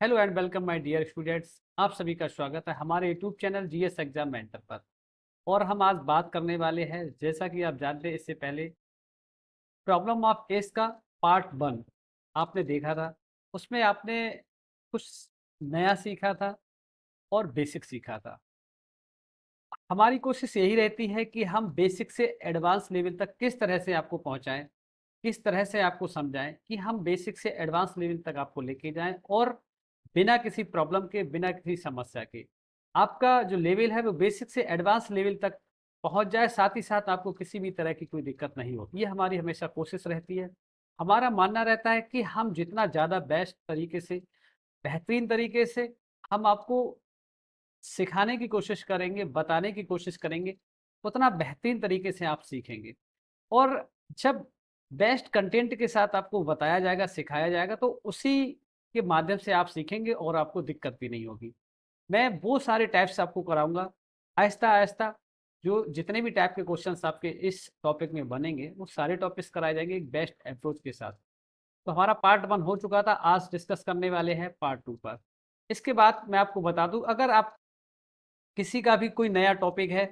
Hello and welcome my dear students. आप सभी का स्वागत है हमारे YouTube channel GS exam mentor पर। और हम आज बात करने वाले हैं, जैसा कि आप जानते हैं, इससे पहले प्रॉब्लम ऑफ एस का पार्ट 1 आपने देखा था। उसमें आपने कुछ नया सीखा था और बेसिक सीखा था। हमारी कोशिश यही रहती है कि हम बेसिक से एडवांस लेवल तक किस तरह से आपको पहुंचाएं, किस तरह से आपको समझाएं कि हम बेसिक से एडवांस लेवल तक आपको लेके जाएं, और बिना किसी प्रॉब्लम के, बिना किसी समस्या के आपका जो लेवल है वो बेसिक से एडवांस लेवल तक पहुंच जाए। साथ ही साथ आपको किसी भी तरह की कोई दिक्कत नहीं हो, ये हमारी हमेशा कोशिश रहती है। हमारा मानना रहता है कि हम जितना ज़्यादा बेस्ट तरीके से, बेहतरीन तरीके से हम आपको सिखाने की कोशिश करेंगे, बताने की कोशिश करेंगे, उतना बेहतरीन तरीके से आप सीखेंगे। और जब बेस्ट कंटेंट के साथ आपको बताया जाएगा, सिखाया जाएगा, तो उसी के माध्यम से आप सीखेंगे और आपको दिक्कत भी नहीं होगी। मैं वो सारे टाइप्स आपको कराऊंगा आहिस्ता आहिस्ता। जो जितने भी टाइप के क्वेश्चंस आपके इस टॉपिक में बनेंगे वो सारे टॉपिक्स कराए जाएंगे एक बेस्ट अप्रोच के साथ। तो हमारा पार्ट 1 हो चुका था, आज डिस्कस करने वाले हैं पार्ट 2 पर। इसके बाद मैं आपको बता दूं, अगर आप किसी का भी कोई नया टॉपिक है,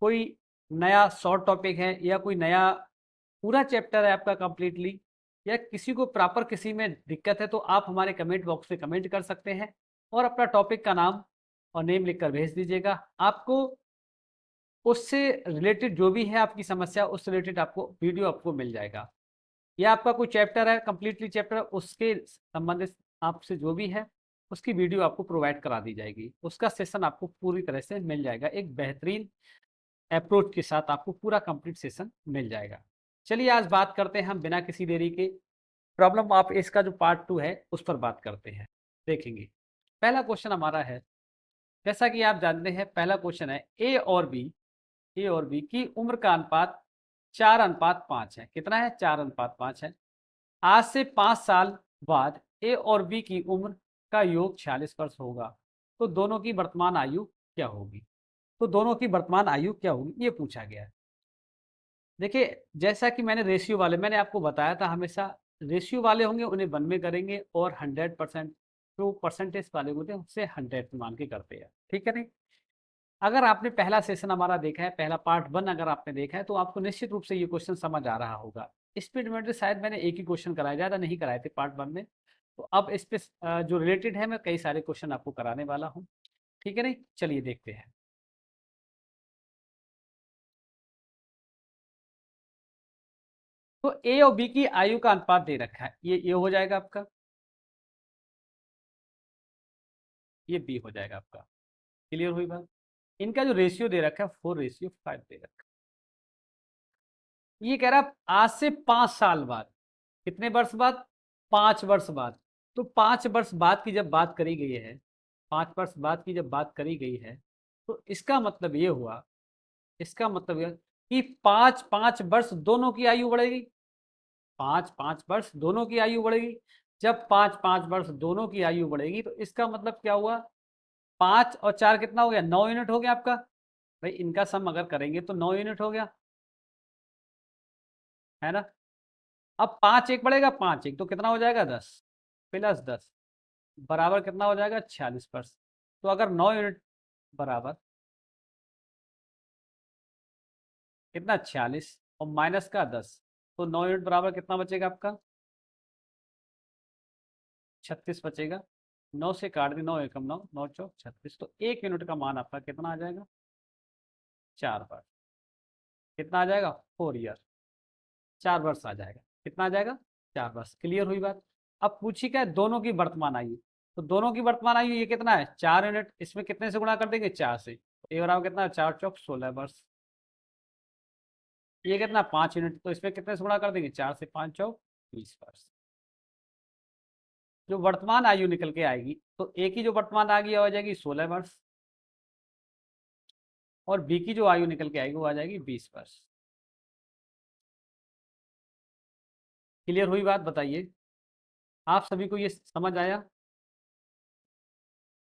कोई नया शॉर्ट टॉपिक है, या कोई नया पूरा चैप्टर है आपका कंप्लीटली, या किसी को प्रॉपर किसी में दिक्कत है, तो आप हमारे कमेंट बॉक्स में कमेंट कर सकते हैं और अपना टॉपिक का नाम और नेम लिखकर भेज दीजिएगा। आपको उससे रिलेटेड जो भी है आपकी समस्या, उससे रिलेटेड आपको वीडियो आपको मिल जाएगा। या आपका कोई चैप्टर है, कंप्लीटली चैप्टर, उसके संबंधित आपसे जो भी है उसकी वीडियो आपको प्रोवाइड करा दी जाएगी। उसका सेशन आपको पूरी तरह से मिल जाएगा, एक बेहतरीन अप्रोच के साथ आपको पूरा कंप्लीट सेशन मिल जाएगा। चलिए आज बात करते हैं हम बिना किसी देरी के, प्रॉब्लम ऑफ इसका जो पार्ट 2 है उस पर बात करते हैं। देखेंगे पहला क्वेश्चन हमारा है, जैसा कि आप जानते हैं पहला क्वेश्चन है ए और बी की उम्र का अनुपात 4:5 है। कितना है? 4:5 है। आज से 5 साल बाद ए और बी की उम्र का योग 46 वर्ष होगा, तो दोनों की वर्तमान आयु क्या होगी? तो दोनों की वर्तमान आयु क्या होगी, ये पूछा गया है। देखिए, जैसा कि मैंने आपको बताया था, हमेशा रेशियो वाले होंगे उन्हें 1 में करेंगे, और 100% जो परसेंटेज वाले होते हैं उससे 100 मान के करते हैं। ठीक है नहीं? अगर आपने पहला सेशन हमारा देखा है, पहला पार्ट 1 अगर आपने देखा है, तो आपको निश्चित रूप से ये क्वेश्चन समझ आ रहा होगा। स्पीड में शायद मैंने एक ही क्वेश्चन कराया, ज़्यादा नहीं कराए थे पार्ट 1 में। तो अब इस पे जो रिलेटेड है, मैं कई सारे क्वेश्चन आपको कराने वाला हूँ। ठीक है नहीं? चलिए देखते हैं। तो ए और बी की आयु का अनुपात दे रखा है, ये हो जाएगा आपका, ये बी हो जाएगा आपका। क्लियर हुई बात? इनका जो रेशियो दे रखा है 4:5 दे रखा है। ये कह रहा है आज से 5 साल बाद, कितने वर्ष बाद? 5 वर्ष बाद। तो 5 वर्ष बाद की जब बात करी गई है, 5 वर्ष बाद की जब बात करी गई है, तो इसका मतलब ये हुआ, इसका मतलब यह कि 5-5 वर्ष दोनों की आयु बढ़ेगी। 5-5 वर्ष दोनों की आयु बढ़ेगी। जब 5-5 वर्ष दोनों की आयु बढ़ेगी, तो इसका मतलब क्या हुआ? 5 और 4 कितना हो गया? 9 यूनिट हो गया आपका। भाई इनका सम अगर करेंगे तो 9 यूनिट हो गया, है ना? अब 5 1 बढ़ेगा, 5 1 तो कितना हो जाएगा? 10 प्लस 10 बराबर कितना हो जाएगा? 46%। तो अगर 9 यूनिट बराबर कितना? 46 और माइनस का 10, तो 9 यूनिट बराबर कितना बचेगा आपका? 36 बचेगा। 9 से काट दी, 9 एकम 9, 9 चौक 36। तो 1 यूनिट का मान आपका कितना आ जाएगा? 4 बार। कितना आ जाएगा? 4 ईयर। 4 वर्ष आ जाएगा। कितना आ जाएगा? 4 वर्ष। क्लियर हुई बात? अब पूछी क्या है? दोनों की वर्तमान आयु। तो दोनों की वर्तमान आयु ये कितना है? 4 यूनिट। इसमें कितने से गुणा कर देंगे? 4 से। तो ये बराबर कितना? 4 चौक 16 वर्ष। ये कितना? 5 यूनिट। तो इसमें कितने से गुणा कर देंगे? 4 से 5 चौक 20 वर्ष। जो वर्तमान आयु निकल के आएगी, तो ए की जो वर्तमान आयु आ जाएगी 16 वर्ष, और बी की जो आयु निकल के आएगी वो आ जाएगी 20 वर्ष। क्लियर हुई बात? बताइए आप सभी को ये समझ आया?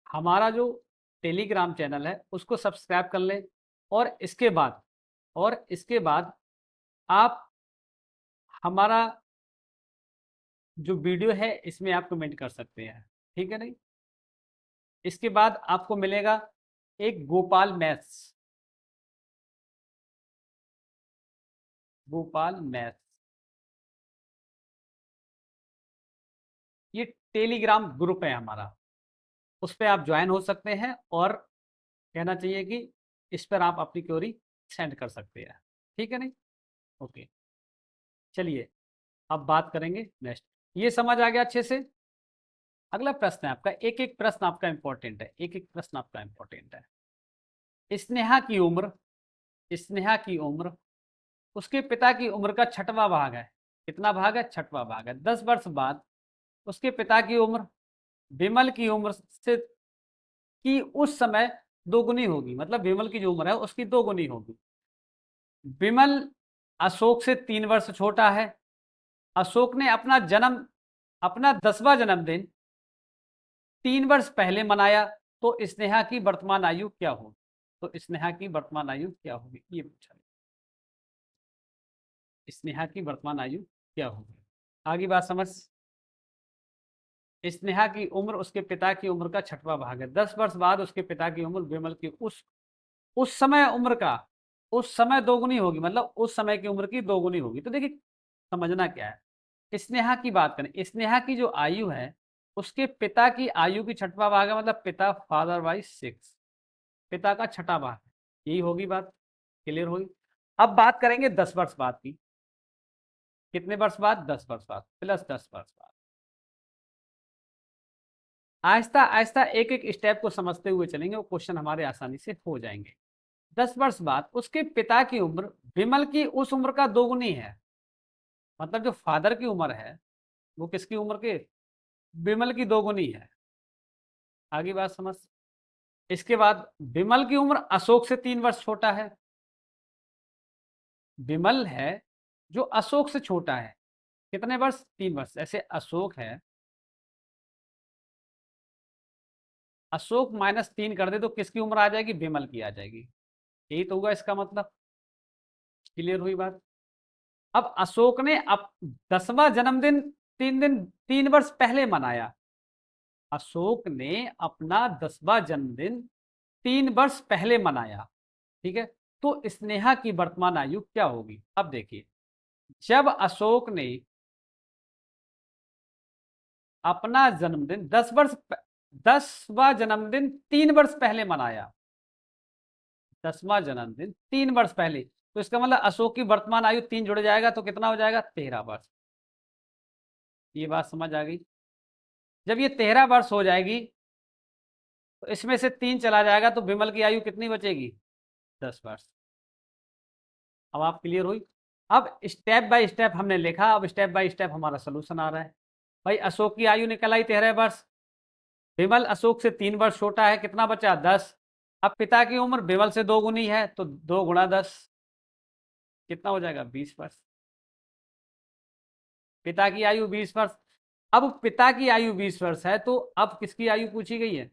हमारा जो टेलीग्राम चैनल है उसको सब्सक्राइब कर लें, और इसके बाद आप हमारा जो वीडियो है इसमें आप कमेंट कर सकते हैं। ठीक है नहीं? इसके बाद आपको मिलेगा एक गोपाल मैथ्स, गोपाल मैथ्स। ये टेलीग्राम ग्रुप है हमारा, उस पर आप ज्वाइन हो सकते हैं और कहना चाहिए कि इस पर आप अपनी क्वेरी सेंड कर सकते हैं, ठीक है नहीं? ओके, चलिए अब बात करेंगे नेक्स्ट। ये समझ आ गया अच्छे से? अगला प्रश्न है आपका, एक एक प्रश्न आपका इंपॉर्टेंट है, एक एक प्रश्न आपका इंपॉर्टेंट है। स्नेहा की उम्र, स्नेहा की उम्र उसके पिता की उम्र का छठवां भाग है। कितना भाग है? छठवां भाग है। 10 वर्ष बाद उसके पिता की उम्र विमल की उम्र से की उस समय दोगुनी होगी, मतलब विमल की जो उम्र है उसकी दोगुनी होगी। विमल अशोक से 3 वर्ष छोटा है। अशोक ने अपना 10वां जन्मदिन 3 वर्ष पहले मनाया, तो स्नेहा की वर्तमान आयु क्या होगी? तो स्नेहा की वर्तमान आयु क्या होगी, ये पूछा। स्नेहा की वर्तमान आयु क्या होगी? आगे बात समझ। स्नेहा की उम्र उसके पिता की उम्र का छठवां भाग है। 10 वर्ष बाद उसके पिता की उम्र विमल की उस समय उम्र का उस समय दोगुनी होगी, मतलब उस समय की उम्र की दोगुनी होगी। तो देखिए समझना क्या है, स्नेहा की बात करें, स्नेहा की जो आयु है उसके पिता की आयु की छठवां भाग है, मतलब पिता फादर बाई 6, पिता का छठा भाग है। यही होगी बात, क्लियर होगी? अब बात करेंगे 10 वर्ष बाद की। कितने वर्ष बाद? 10 वर्ष बाद प्लस 10 वर्ष बाद। आहिस्ता आहिस्ता एक एक स्टेप को समझते हुए चलेंगे, वो क्वेश्चन हमारे आसानी से हो जाएंगे। 10 वर्ष बाद उसके पिता की उम्र विमल की उस उम्र का दोगुनी है, मतलब जो फादर की उम्र है वो किसकी उम्र के? विमल की दोगुनी है। आगे बात समझ। इसके बाद विमल की उम्र अशोक से 3 वर्ष छोटा है। विमल है जो अशोक से छोटा है, कितने वर्ष? 3 वर्ष। ऐसे अशोक है, अशोक -3 कर दे तो किसकी उम्र आ जाएगी? विमल की आ जाएगी। यही तो हुआ इसका मतलब, क्लियर हुई बात? अब अशोक ने अब 10वां जन्मदिन 3 वर्ष पहले मनाया। अशोक ने अपना 10वां जन्मदिन 3 वर्ष पहले मनाया, ठीक है? तो स्नेहा की वर्तमान आयु क्या होगी? अब देखिए, जब अशोक ने अपना जन्मदिन 10वां जन्मदिन 3 वर्ष पहले मनाया, 10वां जन्मदिन 3 वर्ष पहले, तो इसका मतलब अशोक की वर्तमान आयु 3 जुड़ जाएगा तो कितना हो जाएगा? 13 वर्ष। ये बात समझ आ गई? जब ये 13 वर्ष हो जाएगी तो इसमें से 3 चला जाएगा तो विमल की आयु कितनी बचेगी? 10 वर्ष। अब आप क्लियर हुई? अब स्टेप बाय स्टेप हमने लिखा, अब स्टेप बाय स्टेप हमारा सोल्यूशन आ रहा है। भाई अशोक की आयु निकल आई 13 वर्ष, विमल अशोक से 3 वर्ष छोटा है, कितना बचा? 10। अब पिता की उम्र विमल से दोगुनी है तो 2 × 10 कितना हो जाएगा? 20 वर्ष। पिता की आयु 20 वर्ष। अब पिता की आयु 20 वर्ष है तो अब किसकी आयु पूछी गई है?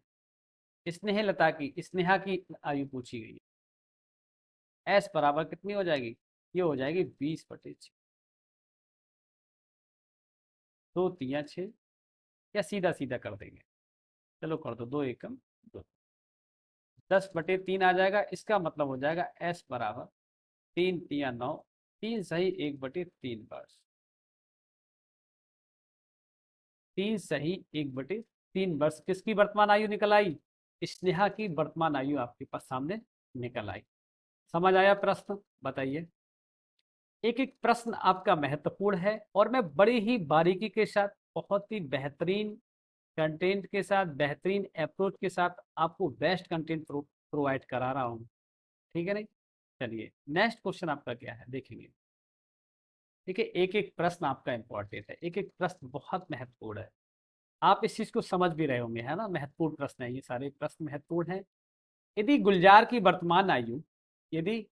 स्नेहलता की, स्नेहा की आयु पूछी गई है। एस बराबर कितनी हो जाएगी? ये हो जाएगी 20/6। 2×3 = 6, या सीधा सीधा कर देंगे, चलो कर दो, 2 × 1 = 2, 10/3 आ जाएगा। इसका मतलब हो जाएगा एस बराबर 3×3 = 9, 3 सही 1/3 वर्ष। 3 सही 1/3 वर्ष किसकी वर्तमान आयु निकल आई? स्नेहा की वर्तमान आयु आपके पास सामने निकल आई। समझ आया प्रश्न? बताइए। एक एक प्रश्न आपका महत्वपूर्ण है और मैं बड़ी ही बारीकी के साथ, बहुत ही बेहतरीन कंटेंट के साथ, बेहतरीन अप्रोच के साथ आपको बेस्ट कंटेंट प्रोवाइड करा रहा हूँ, ठीक है नहीं? चलिए नेक्स्ट क्वेश्चन आपका क्या है देखेंगे। देखिए एक एक प्रश्न आपका इंपॉर्टेंट है, एक एक प्रश्न बहुत महत्वपूर्ण है। आप इस चीज को समझ भी रहे होंगे, है ना? महत्वपूर्ण प्रश्न है, ये सारे प्रश्न महत्वपूर्ण है। यदि गुलजार की वर्तमान आयु यदि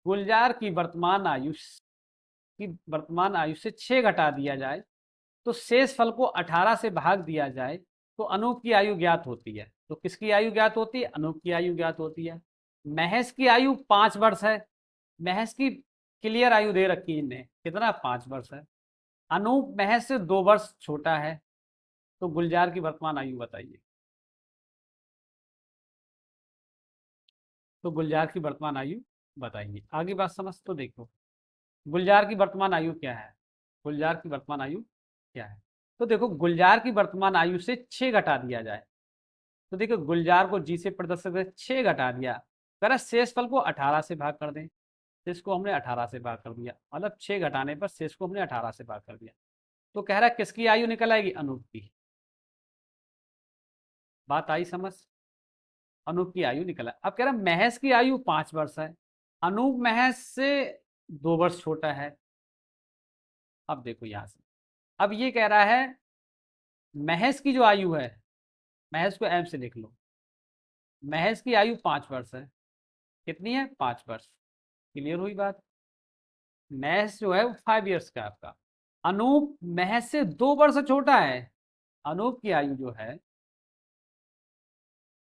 गुलजार की वर्तमान आयु से 6 घटा दिया जाए तो शेष फल को 18 से भाग दिया जाए तो अनूप की आयु ज्ञात होती है। तो किसकी आयु ज्ञात होती है? अनूप की आयु ज्ञात होती है। महेश की आयु 5 वर्ष है। महेश की क्लियर आयु दे रखी है इन्हें, कितना? 5 वर्ष है। अनूप महेश से 2 वर्ष छोटा है। तो गुलजार की वर्तमान आयु बताइए। तो गुलजार की वर्तमान आयु बताइए। आगे बात समझ तो देखो, गुलजार की वर्तमान आयु क्या है, गुलजार की वर्तमान आयु क्या है। तो देखो गुलजार की वर्तमान आयु से 6 घटा दिया जाए, तो देखो गुलजार को जी से प्रदर्शित करके 6 घटा दिया, कह शेषफल को 18 से भाग कर दें। शेष को हमने 18 से भाग कर दिया, मतलब 6 घटाने पर शेष को हमने 18 से भाग कर दिया। तो कह रहा है किसकी आयु निकल आएगी, अनूप की। बात आई समझ, अनूप की आयु निकल आए। अब कह रहा है महेश की आयु 5 वर्ष है, अनूप महेश से 2 वर्ष छोटा है। अब देखो यहां से, अब ये कह रहा है महेश की जो आयु है, महेश को एम से लिख लो, महेश की आयु 5 वर्ष है। कितनी है, 5 वर्ष। क्लियर हुई बात। महेश जो है वो 5 ईयर्स का है आपका, अनूप महेश से 2 वर्ष छोटा है। अनूप की आयु जो है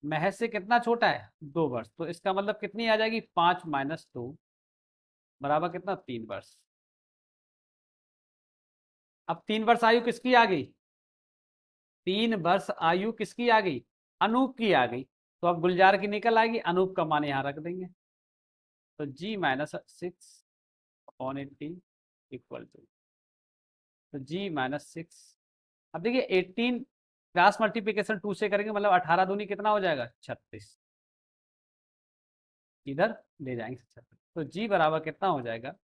महेश से कितना छोटा है, 2 वर्ष। तो इसका मतलब कितनी आ जाएगी, 5 माइनस 2 बराबर कितना, 3 वर्ष। अब 3 वर्ष आयु किसकी आ गई, 3 वर्ष आयु किसकी आ गई, अनूप की आ गई। तो अब गुलजार की निकल आएगी, अनूप का मान यहां रख देंगे। तो जी माइनस 6/80 इक्वल टू, तो जी माइनस 6। अब देखिए 18 क्रॉस मल्टीप्लीकेशन 2 से करेंगे, मतलब 18 दूनी कितना हो जाएगा, 36। इधर ले जाएंगे 36, तो जी बराबर कितना हो जाएगा,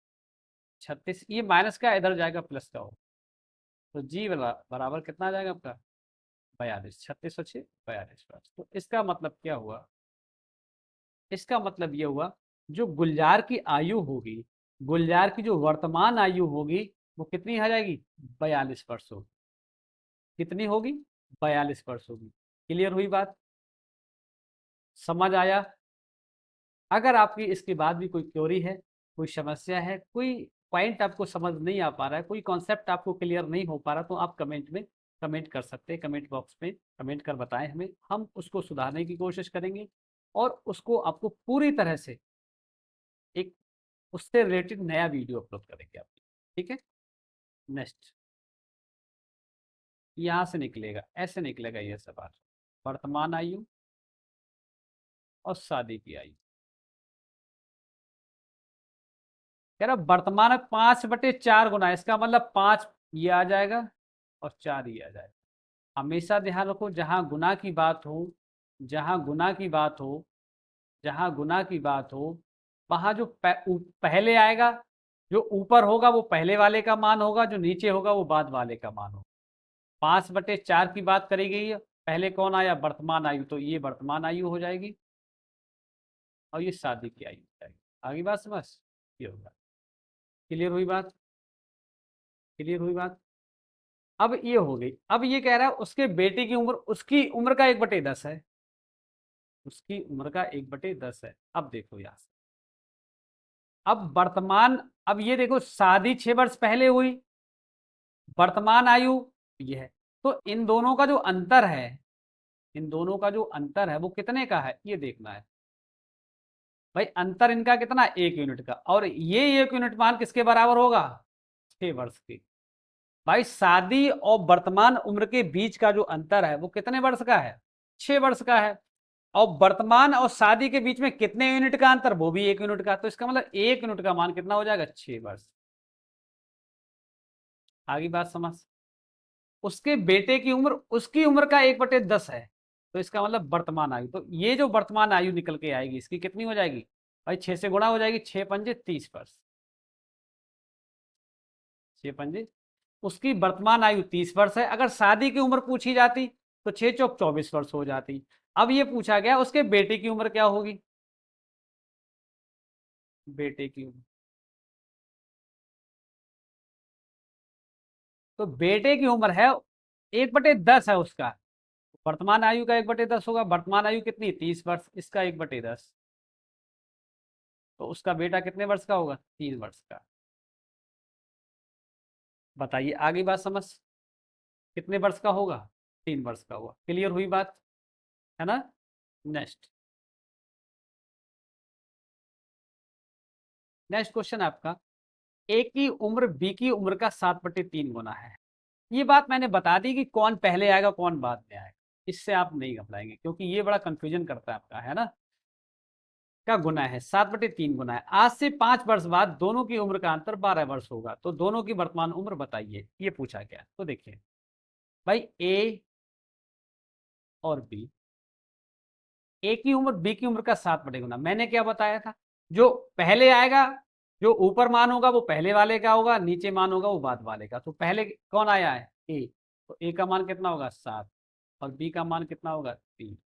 36। ये माइनस का इधर जाएगा प्लस का हो, तो जी बराबर कितना आ जाएगा आपका, 42। 36 और 6 42 वर्ष। तो इसका मतलब क्या हुआ, इसका मतलब ये हुआ जो गुलजार की आयु होगी, गुलजार की जो वर्तमान आयु होगी वो कितनी आ जाएगी, 42 वर्ष होगी। कितनी होगी, 42 वर्ष होगी। क्लियर हुई बात, समझ आया। अगर आपकी इसके बाद भी कोई क्वेरी है, कोई समस्या है, कोई पॉइंट आपको समझ नहीं आ पा रहा है, कोई कॉन्सेप्ट आपको क्लियर नहीं हो पा रहा, तो आप कमेंट में कमेंट कर सकते हैं, कमेंट बॉक्स में कमेंट कर बताएं हमें, हम उसको सुधारने की कोशिश करेंगे और उसको आपको पूरी तरह से एक उससे रिलेटेड नया वीडियो अपलोड करेंगे आपके, ठीक है। नेक्स्ट, यहाँ से निकलेगा, ऐसे निकलेगा ये सवाल, वर्तमान आयु और शादी की आयु। कह रहा वर्तमान में 5/4 गुना, इसका मतलब 5 ये आ जाएगा और 4 ये आ जाएगा। हमेशा ध्यान रखो, जहां गुना की बात हो, जहां गुना की बात हो, जहां गुना की बात हो, वहां जो पहले आएगा, जो ऊपर होगा वो पहले वाले का मान होगा, जो नीचे होगा वो बाद वाले का मान होगा। 5/4 की बात करी गई है, पहले कौन आया, वर्तमान आयु, तो ये वर्तमान आयु हो जाएगी और ये शादी की आयु हो जाएगी। आगे बात समझ, ये होगा। क्लियर हुई बात, क्लियर हुई बात। अब ये हो गई। अब ये कह रहा है उसके बेटे की उम्र, उसकी उम्र का 1/10 है, उसकी उम्र का 1/10 है। अब देखो यहां से, अब वर्तमान, अब ये देखो शादी 6 वर्ष पहले हुई, वर्तमान आयु ये है, तो इन दोनों का जो अंतर है, इन दोनों का जो अंतर है वो कितने का है, ये देखना है भाई। अंतर इनका कितना, 1 यूनिट का, और ये 1 यूनिट मान किसके बराबर होगा, 6 वर्ष के। भाई शादी और वर्तमान उम्र के बीच का जो अंतर है वो कितने वर्ष का है, 6 वर्ष का है। और वर्तमान और शादी के बीच में कितने यूनिट का अंतर, वो भी 1 यूनिट का। तो इसका मतलब 1 यूनिट का मान कितना हो जाएगा, 6 वर्ष। आगे बात समझ। उसके बेटे की उम्र, उसकी उम्र का 1/10 है, तो इसका मतलब वर्तमान आयु, तो ये जो वर्तमान आयु निकल के आएगी इसकी कितनी हो जाएगी भाई, 6 से गुणा हो जाएगी, 6×5 = 30 वर्ष। 6×5, उसकी वर्तमान आयु 30 वर्ष है। अगर शादी की उम्र पूछी जाती तो 6×4 = 24 वर्ष हो जाती। अब ये पूछा गया उसके बेटे की उम्र क्या होगी, बेटे की उम्र, तो बेटे की उम्र है 1/10 है उसका, वर्तमान आयु का 1/10 होगा। वर्तमान आयु कितनी, 30 वर्ष, इसका 1/10, तो उसका बेटा कितने वर्ष का होगा, 3 वर्ष का। बताइए आगे बात समझ, कितने वर्ष का होगा, 3 वर्ष का होगा। क्लियर हुई बात, है ना। नेक्स्ट, नेक्स्ट क्वेश्चन आपका, ए की उम्र बी की उम्र का 7/3 गुना है। ये बात मैंने बता दी कि कौन पहले आएगा कौन बाद में आएगा, इससे आप नहीं घबराएंगे, क्योंकि ये बड़ा कंफ्यूजन करता है आपका, है ना। का गुना है, 7/3 गुना है। आज से 5 वर्ष बाद दोनों की उम्र का अंतर 12 वर्ष होगा, तो दोनों की वर्तमान उम्र बताइए, ये पूछा गया। तो देखिए भाई, ए और बी, ए की उम्र बी की उम्र का 7/गुना। मैंने क्या बताया था, जो पहले आएगा, जो ऊपर मान होगा वो पहले वाले का होगा, नीचे मान होगा वो बाद वाले का। तो पहले कौन आया है, ए, तो ए का मान कितना होगा 7, और बी का मान कितना होगा 3,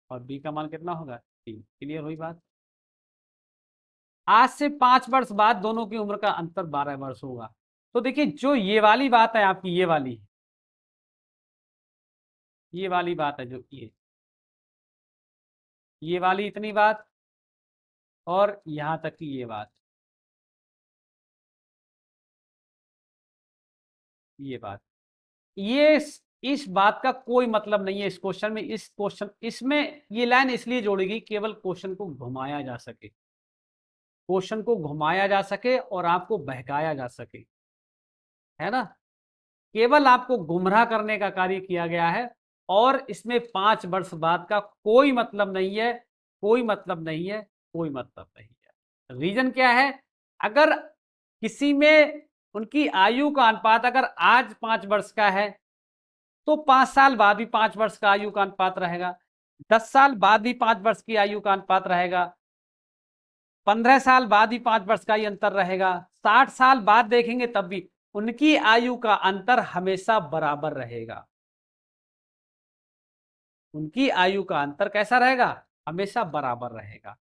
और बी का मान कितना होगा 3। क्लियर हुई बात। आज से 5 वर्ष बाद दोनों की उम्र का अंतर 12 वर्ष होगा। तो देखिए, जो ये वाली बात है आपकी, ये वाली बात है, जो ये वाली इतनी बात, और यहां तक की ये बात, ये बात, ये इस बात का कोई मतलब नहीं है इस क्वेश्चन में। इस क्वेश्चन इसमें ये लाइन इसलिए जोड़ेगी केवल क्वेश्चन को घुमाया जा सके, क्वेश्चन को घुमाया जा सके और आपको बहकाया जा सके, है ना। केवल आपको गुमराह करने का कार्य किया गया है, और इसमें 5 वर्ष बाद का कोई मतलब नहीं है, कोई मतलब नहीं है, कोई मतलब नहीं है। रीजन क्या है, अगर किसी में उनकी आयु का अनुपात अगर आज 5 वर्ष का है, तो 5 साल बाद भी 5 वर्ष का आयु का अनुपात रहेगा, 10 साल बाद भी 5 वर्ष की आयु का अनुपात रहेगा, 15 साल बाद भी 5 वर्ष का ही अंतर रहेगा, 60 साल बाद देखेंगे तब भी उनकी आयु का अंतर हमेशा बराबर रहेगा। उनकी आयु का अंतर कैसा रहेगा, हमेशा बराबर रहेगा।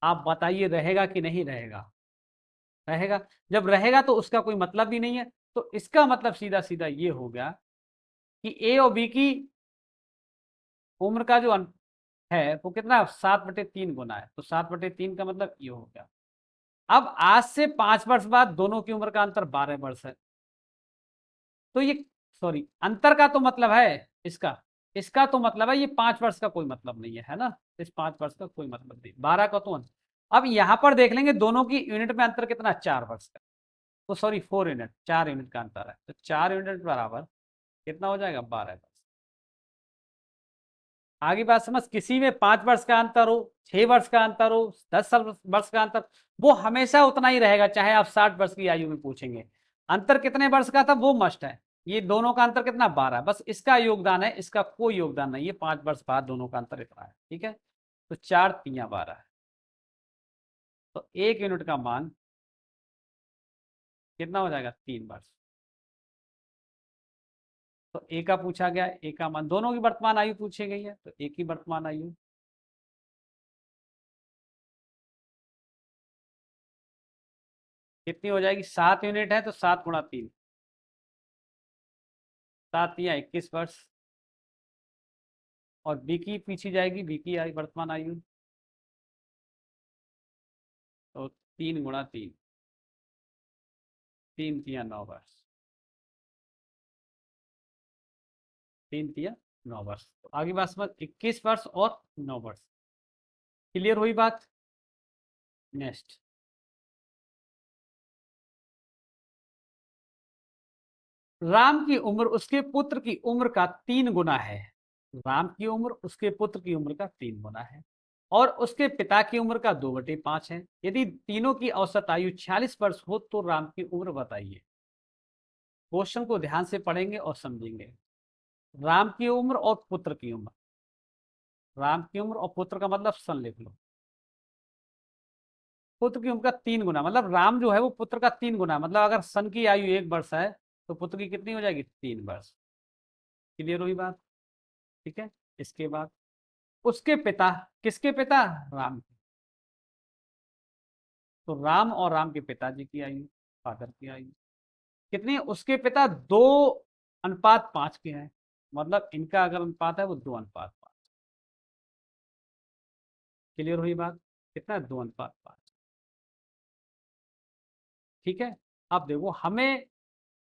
आप बताइए रहेगा कि नहीं रहेगा, रहेगा। जब रहेगा तो उसका कोई मतलब भी नहीं है। तो इसका मतलब सीधा सीधा ये हो गया कि ए और बी की उम्र का जो है वो कितना, 7/3 गुना है। तो 7/3 का मतलब ये हो गया। अब आज से 5 वर्ष बाद दोनों की उम्र का अंतर 12 वर्ष है। तो ये, सॉरी, अंतर का तो मतलब है इसका, इसका तो मतलब है, ये 5 वर्ष का कोई मतलब नहीं है ना। इस 5 वर्ष का कोई मतलब नहीं, 12 का तो अंतर। अब यहां पर देख लेंगे दोनों की यूनिट में अंतर कितना, 4 वर्ष का। तो सॉरी, 4 यूनिट, 4 यूनिट का अंतर है। तो 4 यूनिट बराबर कितना हो जाएगा, 12 वर्ष। आगे बात समझ, किसी में 5 वर्ष का अंतर हो, 6 वर्ष का अंतर हो, 10 वर्ष का अंतर, वो हमेशा उतना ही रहेगा, चाहे आप 60 वर्ष की आयु में पूछेंगे। अंतर कितने वर्ष का था वो मस्ट है। ये दोनों का अंतर कितना, 12, बस इसका योगदान है, इसका कोई योगदान नहीं है। 5 वर्ष बाद दोनों का अंतर इतना है, ठीक है। तो 4 × 3 = 12 है। तो 1 यूनिट का मान कितना हो जाएगा, 3 वर्ष। तो ए का पूछा गया, ए का मान, दोनों की वर्तमान आयु पूछी गई है, तो ए की वर्तमान आयु कितनी हो जाएगी, 7 यूनिट है, तो 7 × 3, 7 × 3 = 21 वर्ष। और बी की पीछे जाएगी, बी की वर्तमान आयु, तो 3 × 3, 3 × 3 = 9 वर्ष, 3 × 3 = 9 वर्ष। तो आगे बात समझ, 21 वर्ष और 9 वर्ष। क्लियर हुई बात। नेक्स्ट, राम की उम्र उसके पुत्र की उम्र का 3 गुना है। राम की उम्र उसके पुत्र की उम्र का 3 गुना है, और उसके पिता की उम्र का 2/5 है। यदि तीनों की औसत आयु 46 वर्ष हो तो राम की उम्र बताइए। क्वेश्चन को ध्यान से पढ़ेंगे और समझेंगे। राम की उम्र और पुत्र की उम्र, राम की उम्र और पुत्र का मतलब सन लिख लो। पुत्र की उम्र का 3 गुना, मतलब राम जो है वो पुत्र का 3 गुना, मतलब अगर सन की आयु 1 वर्ष है तो पुत्र की कितनी हो जाएगी, 3 वर्ष। क्लियर हुई बात, ठीक है। इसके बाद उसके पिता, किसके पिता, राम के। तो राम और राम के पिताजी की आयु, फादर की आयु कितनी है, उसके पिता 2:5 के हैं, मतलब इनका अगर अनुपात है वो 2:5। क्लियर हुई बात, कितना, 2:5। ठीक है। अब देखो हमें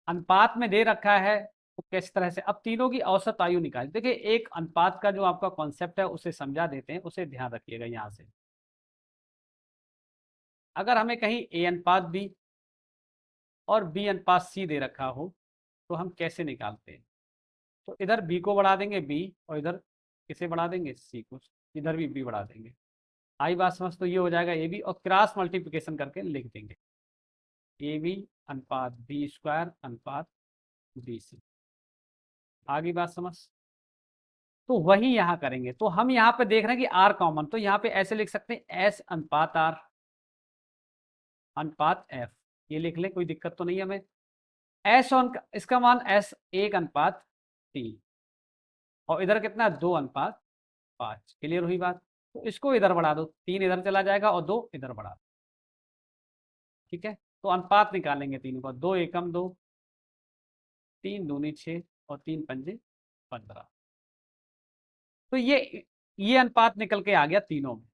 अनुपात में दे रखा है, तो किस तरह से, अब तीनों की औसत आयु निकाल। देखिए, एक अनुपात का जो आपका कॉन्सेप्ट है उसे समझा देते हैं, उसे ध्यान रखिएगा। यहां से अगर हमें कहीं A:B और B:C दे रखा हो तो हम कैसे निकालते हैं, तो इधर B को बढ़ा देंगे B, और इधर किसे बढ़ा देंगे, C को, इधर भी B बढ़ा देंगे। आई बात समझ, तो ये हो जाएगा ए बी, और क्रॉस मल्टीप्लिकेशन करके लिख देंगे ए बी अनुपात बी स्क्वायर अनुपात बी सी। आगे बात समझ, तो वही यहाँ करेंगे। तो हम यहाँ पे देख रहे हैं कि आर कॉमन, तो यहाँ पे ऐसे लिख सकते हैं एस अनुपात आर अनुपात एफ, ये लिख लें, कोई दिक्कत तो नहीं है हमें। एस ऑन इसका मान एस 1:3, और इधर कितना 2:5। क्लियर हुई बात? तो इसको इधर बढ़ा दो, 3 इधर चला जाएगा और 2 इधर बढ़ा दो। ठीक है, तो अनुपात निकालेंगे तीनों का, 2 एकम 2, 3 दूनी 6 और 3 पंजे 15। तो ये अनुपात निकल के आ गया तीनों में।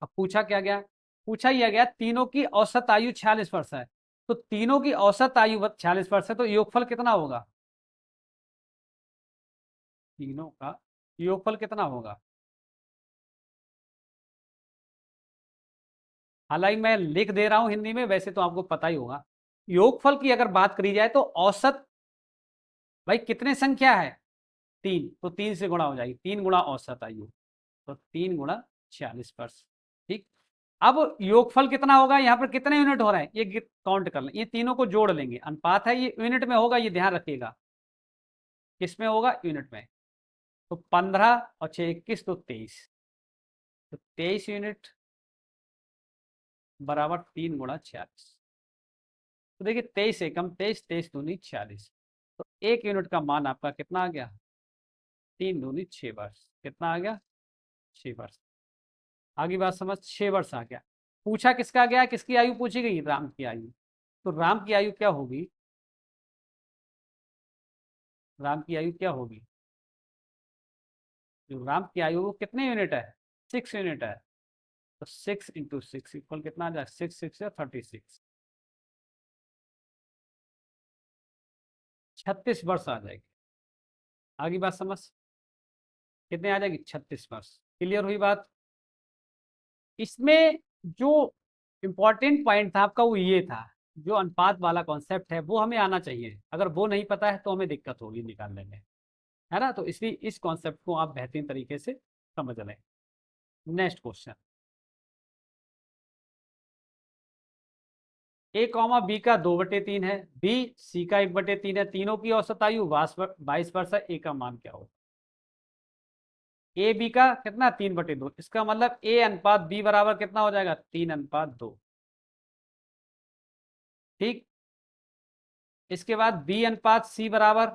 अब पूछा क्या गया? पूछा यह गया तीनों की औसत आयु 46 वर्ष है। तो तीनों की औसत आयु 46 वर्ष है, तो योगफल कितना होगा? तीनों का योगफल कितना होगा? हालांकि मैं लिख दे रहा हूं हिंदी में, वैसे तो आपको पता ही होगा। योगफल की अगर बात करी जाए तो औसत, भाई कितने संख्या है? 3, तो 3 से गुणा हो जाएगी, 3 गुणा औसत आयु, तो 3 गुणा 46 वर्ष। ठीक, अब योगफल कितना होगा? यहाँ पर कितने यूनिट हो रहे हैं ये काउंट कर लें, ये तीनों को जोड़ लेंगे। अनुपात है, ये यूनिट में होगा, ये ध्यान रखिएगा। किस में होगा? यूनिट में। तो 15 और 6 21, तो 23, तो 23 यूनिट बराबर 3 गुणा 46। तो देखिए 23 एकम 23, 23 दूनी 46, तो 1 यूनिट का मान आपका कितना आ गया? 3 दूनी 6 वर्ष। कितना आ गया? 6 वर्ष। आगे बात समझ, 6 वर्ष आ गया। पूछा किसका गया? किसकी आयु पूछी गई? राम की आयु। तो राम की आयु क्या होगी? राम की आयु क्या होगी? जो राम की आयु वो कितने यूनिट है? 6 यूनिट है। तो 6 × 6 इक्वल कितना आ जाए? 6 6 या 36, 36 वर्ष आ जाएगी। आगे बात समझ, कितने आ जाएगी? 36 वर्ष। क्लियर हुई बात? इसमें जो इम्पोर्टेंट पॉइंट था आपका वो ये था, जो अनुपात वाला कॉन्सेप्ट है वो हमें आना चाहिए। अगर वो नहीं पता है तो हमें दिक्कत होगी निकालने में, है ना? तो इसलिए इस कॉन्सेप्ट को आप बेहतरीन तरीके से समझ लें। नेक्स्ट क्वेश्चन, ए कॉमा बी का 2/3 है, बी सी का 1/3 है, तीनों की औसत आयु 22 वर्ष है, ए का मान क्या होगा? ए बी का कितना? 3/2, इसका मतलब ए अनुपात बी बराबर कितना हो जाएगा? 3:2। ठीक, इसके बाद बी अनुपात सी बराबर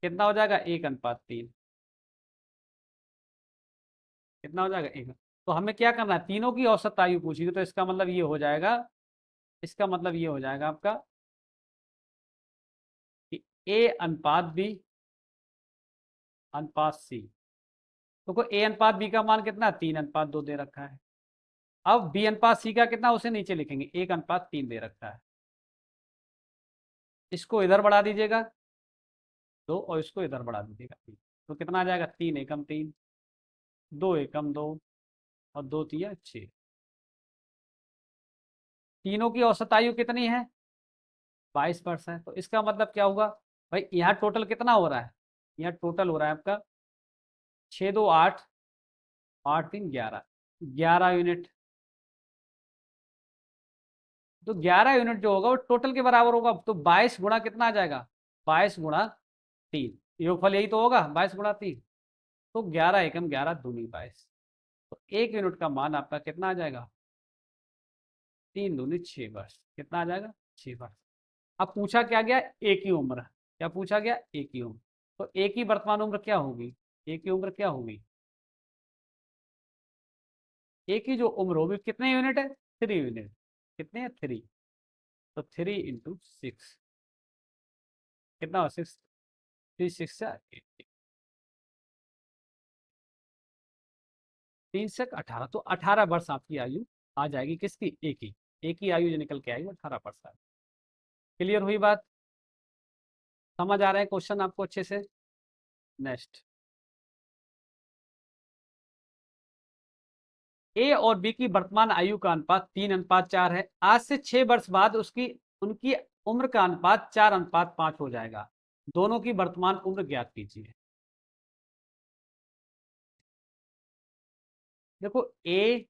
कितना हो जाएगा? 1:3। कितना हो जाएगा? 1। तो हमें क्या करना है? तीनों की औसत आयु पूछी थी, तो इसका मतलब ये हो जाएगा, इसका मतलब ये हो जाएगा आपका कि ए अनुपात बी अनुपात सी। तो ए अनुपात बी का मान कितना? 3:2 दे रखा है। अब बी अनुपात सी का कितना, उसे नीचे लिखेंगे, 1:3 दे रखा है। इसको इधर बढ़ा दीजिएगा 2, और इसको इधर बढ़ा दीजिएगा 3, तो कितना आ जाएगा? 3 एकम 3, 2 एकम 2, और 2 3 6। तीनों की औसत आयु कितनी है? 22 वर्ष है। तो इसका मतलब क्या हुआ भाई? यहाँ टोटल कितना हो रहा है? यहाँ टोटल हो रहा है आपका 6 2 8, 8 3 11, 11 यूनिट। तो 11 यूनिट जो होगा वो टोटल के बराबर होगा। तो 22 गुणा कितना आ जाएगा? 22 गुणा 3, योगफल यही तो होगा, 22 गुणा 3। तो 11 एकम 11 दूनी 22, तो 1 यूनिट का मान आपका कितना आ जाएगा? 3 दूनी 6 वर्ष। कितना आ जाएगा? 6 वर्ष। अब पूछा क्या गया? एक ही उम्र। क्या पूछा गया? एक ही उम्र। तो एक ही वर्तमान उम्र क्या होगी? एक ही उम्र क्या होगी? एक ही जो उम्र होगी, कितने यूनिट है? 3 यूनिट। कितने हैं? 3। तो 3 × 6 कितना हो? 6 3 6 3 से 18, तो 18 वर्ष आपकी आयु आ जाएगी। किसकी? एक ही आयु जो निकल के आएगी 18 वर्ष है। क्लियर हुई बात? समझ आ रहे हैं क्वेश्चन आपको अच्छे से? नेक्स्ट, ए और बी की वर्तमान आयु का अनुपात 3:4 है। आज से 6 वर्ष बाद उसकी उनकी उम्र का अनुपात 4:5 हो जाएगा। दोनों की वर्तमान उम्र ज्ञात कीजिए। देखो ए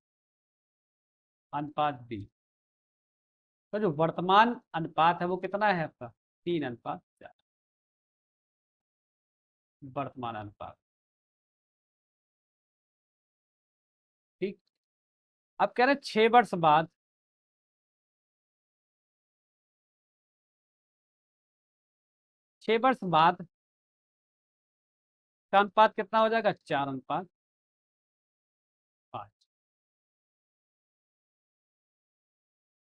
अनुपात बी, तो जो वर्तमान अनुपात है वो कितना है आपका 3:4 वर्तमान अनुपात। ठीक। अब कह रहे हैं 6 वर्ष बाद, 6 वर्ष बाद का अनुपात कितना हो जाएगा 4:5।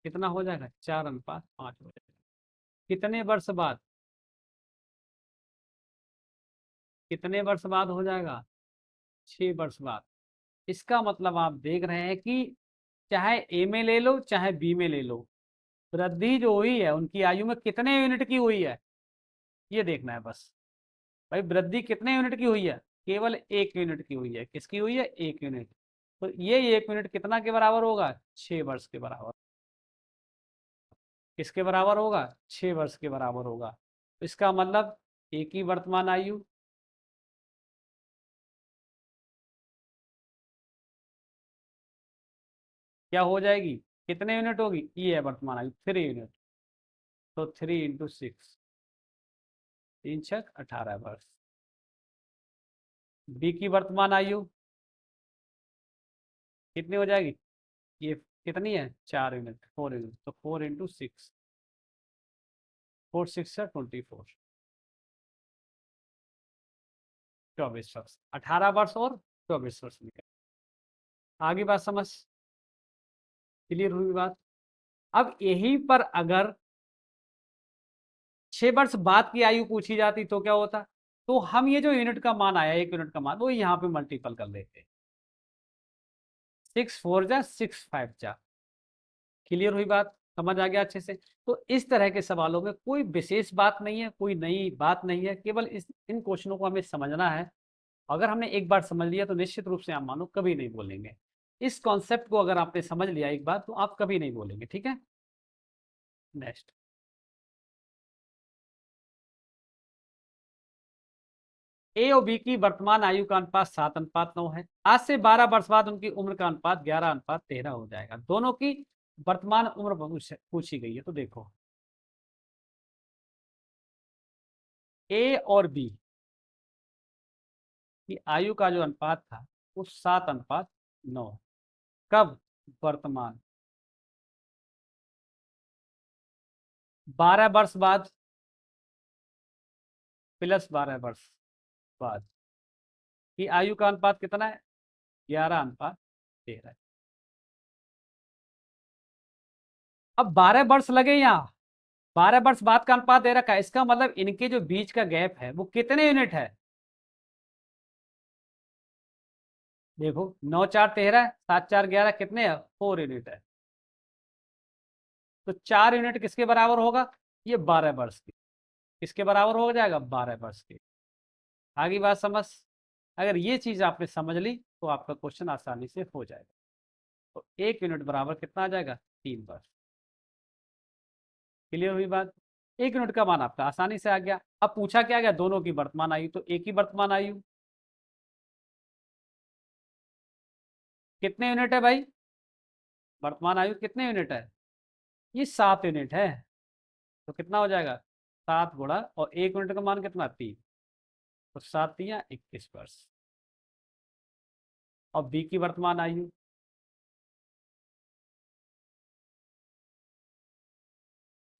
कितना हो जाएगा 4:5 हो जाएगा। कितने वर्ष बाद, कितने वर्ष बाद हो जाएगा 6 वर्ष बाद। इसका मतलब आप देख रहे हैं कि चाहे ए में ले लो चाहे बी में ले लो, वृद्धि जो हुई है उनकी आयु में कितने यूनिट की हुई है, ये देखना है बस। भाई वृद्धि कितने यूनिट की हुई है, केवल 1 यूनिट की हुई है। किसकी हुई है, 1 यूनिट। तो ये 1 यूनिट कितना के बराबर होगा, 6 वर्ष के बराबर। किसके बराबर होगा, 6 वर्ष के बराबर होगा। तो इसका मतलब एक ही वर्तमान आयु, क्या हो जाएगी, कितने यूनिट होगी, ये है वर्तमान आयु 3 यूनिट। तो 3 × 6, 3×6 = 18 वर्ष। बी की वर्तमान आयु कितनी हो जाएगी, ये कितनी है 4 यूनिट, 4 यूनिट। तो 4 × 6, 4×6 = 24, 24 वर्ष। 18 वर्ष और 24 वर्ष निकल। आगे बात समझ, क्लियर हुई बात। अब यहीं पर अगर 6 वर्ष बाद की आयु पूछी जाती तो क्या होता, तो हम ये जो यूनिट का मान आया, 1 यूनिट का मान, वो यहाँ पे मल्टीपल कर लेते। 6×4 = 6×5 = 6। क्लियर हुई बात, समझ आ गया अच्छे से। तो इस तरह के सवालों में कोई विशेष बात नहीं है, कोई नई बात नहीं है, केवल इन क्वेश्चनों को हमें समझना है। अगर हमने एक बार समझ लिया तो निश्चित रूप से आप मानो कभी नहीं बोलेंगे। इस कॉन्सेप्ट को अगर आपने समझ लिया एक बार तो आप कभी नहीं बोलेंगे। ठीक है, नेक्स्ट। ए और बी की वर्तमान आयु का अनुपात 7:9 है। आज से 12 वर्ष बाद उनकी उम्र का अनुपात 11:13 हो जाएगा। दोनों की वर्तमान उम्र पूछी गई है। तो देखो ए और बी की आयु का जो अनुपात था वो 7:9 है। कब, वर्तमान। 12 वर्ष बाद प्लस 12 वर्ष बाद की आयु का अनुपात कितना है, 11:13। अब 12 वर्ष लगे यहाँ, 12 वर्ष बाद का अनुपात दे रखा है। इसका मतलब इनके जो बीच का गैप है वो कितने यूनिट है, देखो 9×4 = 13, 7×4 = 11, कितने है 4 यूनिट है। तो 4 यूनिट किसके बराबर होगा, ये 12 वर्ष की। किसके बराबर हो जाएगा, 12 वर्ष की। आगे बात समझ। अगर ये चीज आपने समझ ली तो आपका क्वेश्चन आसानी से हो जाएगा। तो 1 यूनिट बराबर कितना आ जाएगा, 3 वर्ष। क्लियर हुई बात। 1 यूनिट का मान आपका आसानी से आ गया। अब पूछा क्या गया, दोनों की वर्तमान आयु। तो एक ही वर्तमान आयु कितने यूनिट है भाई, वर्तमान आयु कितने यूनिट है, ये 7 यूनिट है। तो कितना हो जाएगा, 7 गुणा, और 1 यूनिट का मान कितना 3, तो 7×3 = 21 वर्ष। और बी की वर्तमान आयु,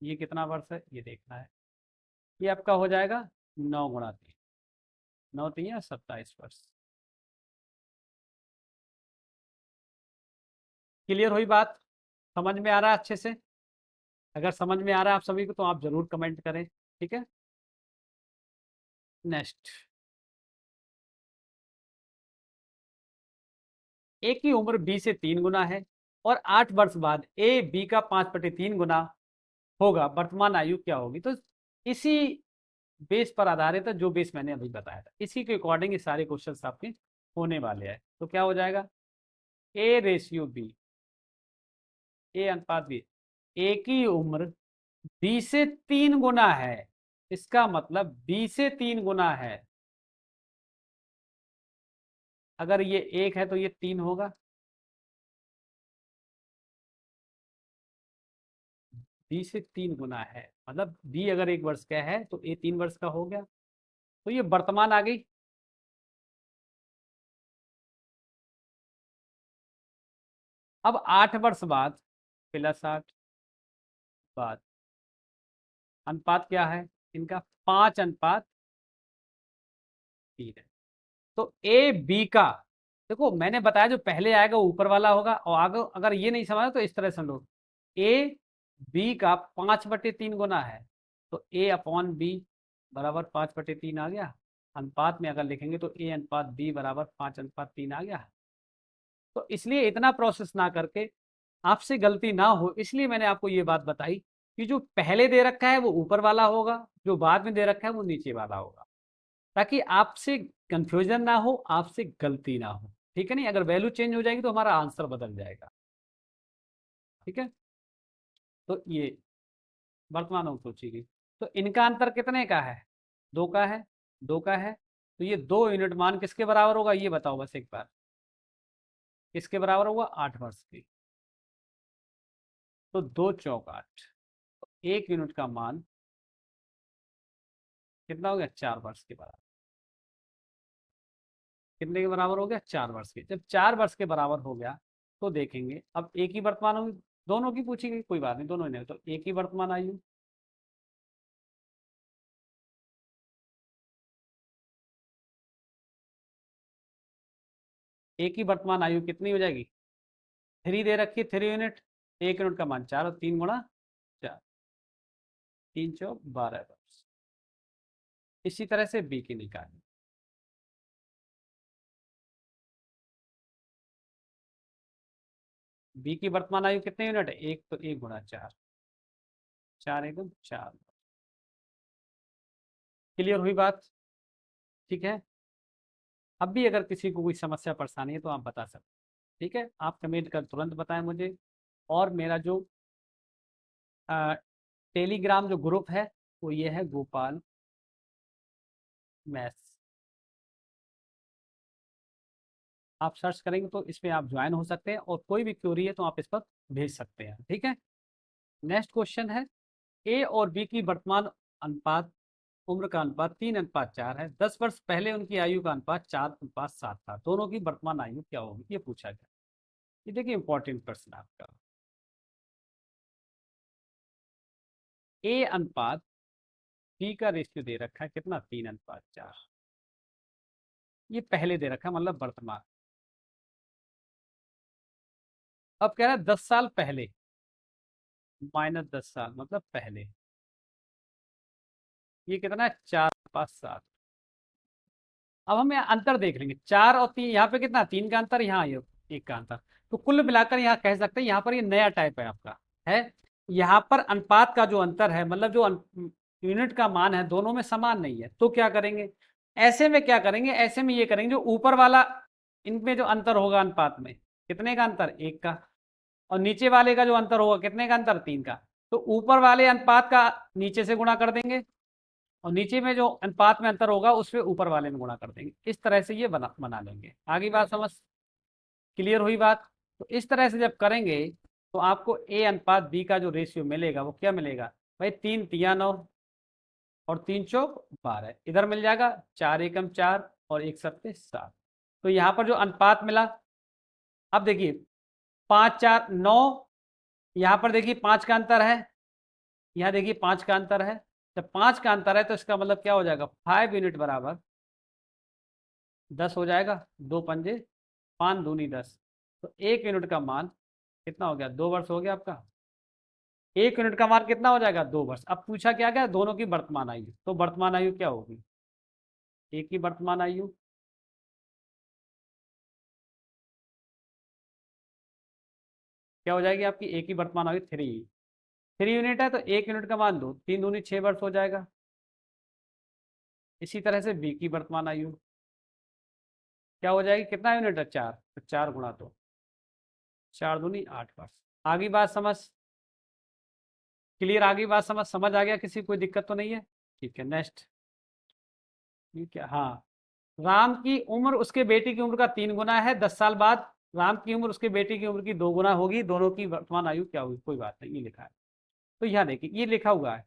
ये कितना वर्ष है ये देखना है। ये आपका हो जाएगा 9×3, 9×3 = 27 वर्ष। क्लियर हुई बात, समझ में आ रहा है अच्छे से। अगर समझ में आ रहा है आप सभी को तो आप जरूर कमेंट करें। ठीक है, नेक्स्ट। ए की उम्र बी से 3 गुना है और 8 वर्ष बाद ए बी का 5/3 गुना होगा, वर्तमान आयु क्या होगी। तो इसी बेस पर आधारित है, जो बेस मैंने अभी बताया था, इसी के अकॉर्डिंग ये सारे क्वेश्चन आपके होने वाले हैं। तो क्या हो जाएगा, A/B, ए अनुपात बी। ए की उम्र बी से 3 गुना है, इसका मतलब बी से 3 गुना है। अगर ये 1 है तो ये 3 होगा, बी से 3 गुना है, मतलब बी अगर 1 वर्ष का है तो ए 3 वर्ष का हो गया, तो ये वर्तमान आ गई। अब 8 वर्ष बाद प्लस 8 बाद अनुपात क्या है इनका, 5:3 है। तो ए बी का, देखो मैंने बताया जो पहले आएगा वो ऊपर वाला होगा, और आगे अगर ये नहीं समझा तो इस तरह से लो, ए बी का 5/3 गुना है, तो ए अपॉन बी बराबर 5/3 आ गया। अनुपात में अगर लिखेंगे तो ए अनुपात बी बराबर 5:3 आ गया। तो इसलिए इतना प्रोसेस ना करके, आपसे गलती ना हो इसलिए मैंने आपको ये बात बताई कि जो पहले दे रखा है वो ऊपर वाला होगा, जो बाद में दे रखा है वो नीचे वाला होगा, ताकि आपसे कंफ्यूजन ना हो, आपसे गलती ना हो। ठीक है, नहीं अगर वैल्यू चेंज हो जाएगी तो हमारा आंसर बदल जाएगा। ठीक है, तो ये वर्तमान में सोचिएगी, तो इनका अंतर कितने का है, 2 का है, 2 का है। तो ये 2 यूनिट मान किसके बराबर होगा ये बताओ बस एक बार, किसके बराबर होगा, 8 वर्ष की। तो 2 चौक 8, 1 यूनिट का मान कितना हो गया, 4 वर्ष के बराबर। कितने के बराबर हो गया, 4 वर्ष के। जब 4 वर्ष के बराबर हो गया तो देखेंगे, अब एक ही वर्तमान होगी, दोनों की पूछेंगे कोई बात नहीं, दोनों ही नहीं, तो एक ही वर्तमान आयु, एक ही वर्तमान आयु कितनी हो जाएगी, 3 दे रखी, 3 यूनिट, 1 यूनिट का मान 4 और 3 गुणा 4, 3 चौक 12 वर्ष। इसी तरह से बी की निकालें, बी की वर्तमान आयु कितने यूनिट है, एक, तो 1 गुणा 4, 4 × 4। क्लियर हुई बात, ठीक है। अब भी अगर किसी को कोई समस्या परेशानी है तो आप बता सकते हैं। ठीक है, आप कमेंट कर तुरंत बताएं मुझे। और मेरा जो टेलीग्राम जो ग्रुप है वो ये है, गोपाल मैथ्स। आप सर्च करेंगे तो इस पे आप ज्वाइन हो सकते हैं, और कोई भी क्वेरी है तो आप इस पर भेज सकते हैं। ठीक है, नेक्स्ट क्वेश्चन है, ए और बी की वर्तमान अनुपात, उम्र का अनुपात 3:4 है। 10 वर्ष पहले उनकी आयु का अनुपात 4:7 था, दोनों की वर्तमान आयु क्या होगी ये पूछा गया। ये देखिए इंपॉर्टेंट प्रश्न आपका। ए अनुपात बी का रेशियो दे रखा है कितना, 3:4। ये पहले दे रखा है मतलब वर्तमान। अब कह रहा है 10 साल पहले, -10 साल मतलब पहले, ये कितना है, 4:7। अब हम यहाँ अंतर देख लेंगे, 4 और 3, यहाँ पे कितना, 3 का अंतर, यहाँ ये 1 का अंतर। तो कुल मिलाकर यहाँ कह सकते हैं, यहाँ पर ये नया टाइप है आपका, है यहाँ पर अनुपात का जो अंतर है, मतलब जो यूनिट का मान है दोनों में समान नहीं है। तो क्या करेंगे, ऐसे में क्या करेंगे, ऐसे में ये करेंगे, जो ऊपर वाला इनमें जो अंतर होगा अनुपात में, कितने का अंतर, 1 का, और नीचे वाले का जो अंतर होगा कितने का अंतर, 3 का। तो ऊपर वाले अनुपात का नीचे से गुणा कर देंगे, और नीचे में जो अनुपात में अंतर होगा उसमें ऊपर वाले में गुणा कर देंगे। इस तरह से ये बना लेंगे। आगे बात समझ क्लियर हुई बात। तो इस तरह से जब करेंगे तो आपको ए अनुपात बी का जो रेशियो मिलेगा वो क्या मिलेगा भाई, 3×3 = 9 और 3 × 4 = 12, इधर मिल जाएगा 4×1 = 4 और 1×7 = 7। तो यहाँ पर जो अनुपात मिला, अब देखिए 5×4 = 9, यहाँ पर देखिए 5 का अंतर है, यहाँ देखिए 5 का अंतर है। जब 5 का अंतर है तो इसका मतलब क्या हो जाएगा, 5 यूनिट बराबर 10 हो जाएगा, 2×5 = 5, 2×2 = 10। तो 1 यूनिट का मान कितना हो गया, 2 वर्ष हो गया आपका। 1 यूनिट का मान कितना हो जाएगा, 2 वर्ष। अब पूछा क्या गया, दोनों की वर्तमान आयु, तो वर्तमान आयु क्या होगी, एक ही वर्तमान आयु, क्या हो जाएगी आपकी, एक ही वर्तमान आयु, 3 यूनिट है तो 1 यूनिट का मान 2, 3×2 = 6 वर्ष हो जाएगा। इसी तरह से बी की वर्तमान आयु क्या हो जाएगी, कितना यूनिट है, 4, तो 4×2, 4×2 = 8 वर्ष। आगे बात समझ क्लियर, आगे बात समझ आ गया, किसी कोई दिक्कत तो नहीं है। ठीक है, नेक्स्ट। ठीक है, हाँ, राम की उम्र उसके बेटी की उम्र का 3 गुना है, 10 साल बाद राम की उम्र उसके बेटी की उम्र की 2 गुना होगी, दोनों की वर्तमान आयु क्या होगी, कोई बात नहीं, ये लिखा है। तो यहाँ देखिए ये लिखा हुआ है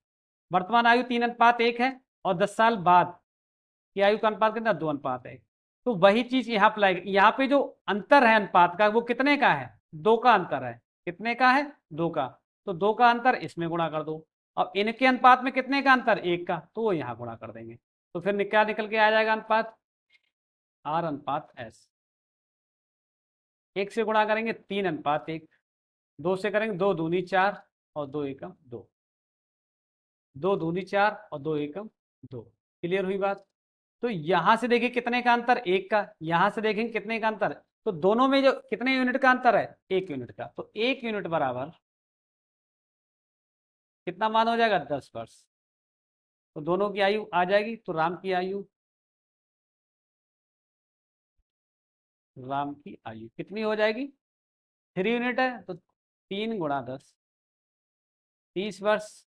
वर्तमान आयु 3:1 है और 10 साल बाद की आयु का अनुपात कितना 2:1। तो वही चीज यहाँ अप्लाई, यहाँ पे जो अंतर है अनुपात का वो कितने का है 2 का अंतर है। कितने का है 2 का। तो 2 का अंतर इसमें गुणा कर दो। अब इनके अनुपात में कितने का अंतर 1 का, तो वो यहाँ गुणा कर देंगे। तो फिर क्या निकल के आ जाएगा अनुपात R/S। 1 से गुणा करेंगे 3:1, 2 से करेंगे 2 दूनी 4 और 2 एकम 2, 2 दूनी 4 और 2 एकम 2। क्लियर हुई बात। तो यहां से देखिए कितने का अंतर 1 का, यहां से देखेंगे कितने का अंतर। तो दोनों में जो कितने यूनिट का अंतर है 1 यूनिट का। तो 1 यूनिट बराबर कितना मान हो जाएगा 10 वर्ष। तो दोनों की आयु आ जाएगी। तो राम की आयु कितनी हो जाएगी 3 यूनिट है तो 3 × 10 30 वर्ष।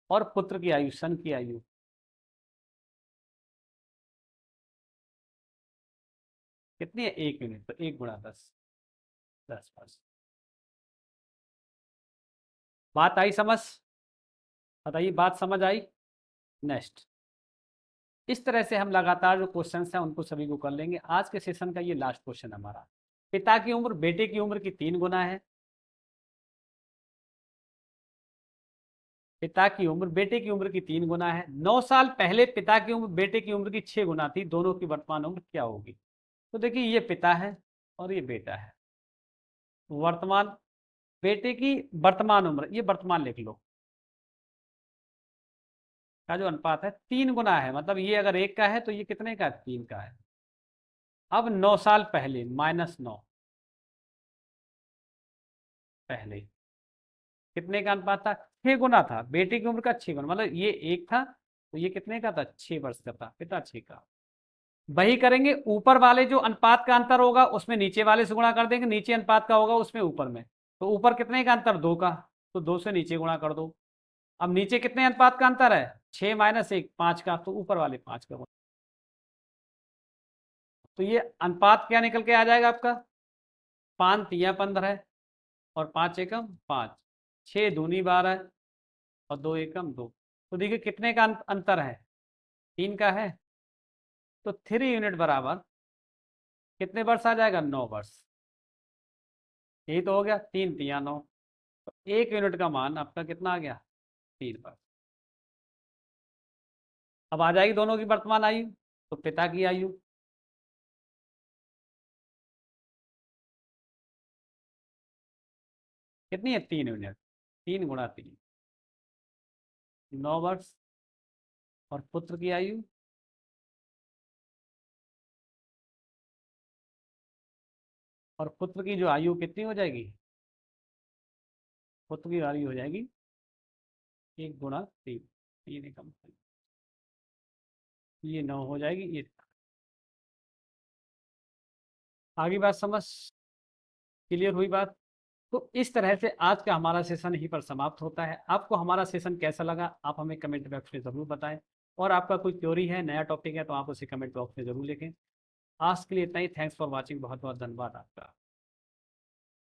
और पुत्र की आयु सन की आयु कितनी है 1 यूनिट, तो 1 × 10 बात आई समझ। बताइए बात समझ आई। नेक्स्ट इस तरह से हम लगातार जो क्वेश्चंस हैं उनको सभी को कर लेंगे। आज के सेशन का ये लास्ट क्वेश्चन हमारा, पिता की उम्र बेटे की उम्र की 3 गुना है। पिता की उम्र बेटे की उम्र की 3 गुना है। 9 साल पहले पिता की उम्र बेटे की उम्र की 6 गुना थी। दोनों की वर्तमान उम्र क्या होगी। तो देखिए ये पिता है और ये बेटा है। वर्तमान बेटे की वर्तमान उम्र, ये वर्तमान लिख लो, का जो अनुपात है 3 गुना है। मतलब ये अगर 1 का है तो ये कितने का है 3 का है। अब 9 साल पहले -9 पहले कितने का अनुपात था 6 गुना था। बेटे की उम्र का 6 गुना, मतलब ये 1 था तो ये कितने का था 6 वर्ष का था पिता 6 का। वही करेंगे ऊपर वाले जो अनुपात का अंतर होगा उसमें नीचे वाले से गुणा कर देंगे, नीचे अनुपात का होगा उसमें ऊपर में। तो ऊपर कितने का अंतर 2 का, तो 2 से नीचे गुणा कर दो। अब नीचे कितने अनुपात का अंतर है 6 - 1 5 का, तो ऊपर वाले 5 का। तो ये अनुपात क्या निकल के आ जाएगा आपका 5 × 15 और 5 एकम 5, 6 दूनी 12 और 2 एकम 2। तो देखिए कितने का अंतर है 3 का है। तो 3 यूनिट बराबर कितने वर्ष आ जाएगा 9 वर्ष। यही तो हो गया 3 × 9। तो 1 यूनिट का मान आपका कितना आ गया 3 वर्ष। अब आ जाएगी दोनों की वर्तमान आयु। तो पिता की आयु कितनी है 3 यूनिट, 3 × 3 9 वर्ष। और पुत्र की आयु और पुत्र की जो आयु कितनी हो जाएगी, पुत्र की आयु हो जाएगी 1 × 3, 3 एकम 3, ये 9 हो जाएगी। ये आगे बात समझ क्लियर हुई बात। तो इस तरह से आज का हमारा सेशन यहीं पर समाप्त होता है। आपको हमारा सेशन कैसा लगा आप हमें कमेंट बॉक्स में ज़रूर बताएं। और आपका कोई थ्योरी है नया टॉपिक है तो आप उसे कमेंट बॉक्स में ज़रूर लिखें। आज के लिए इतना ही। Thanks for watching. बहुत बहुत धन्यवाद आपका।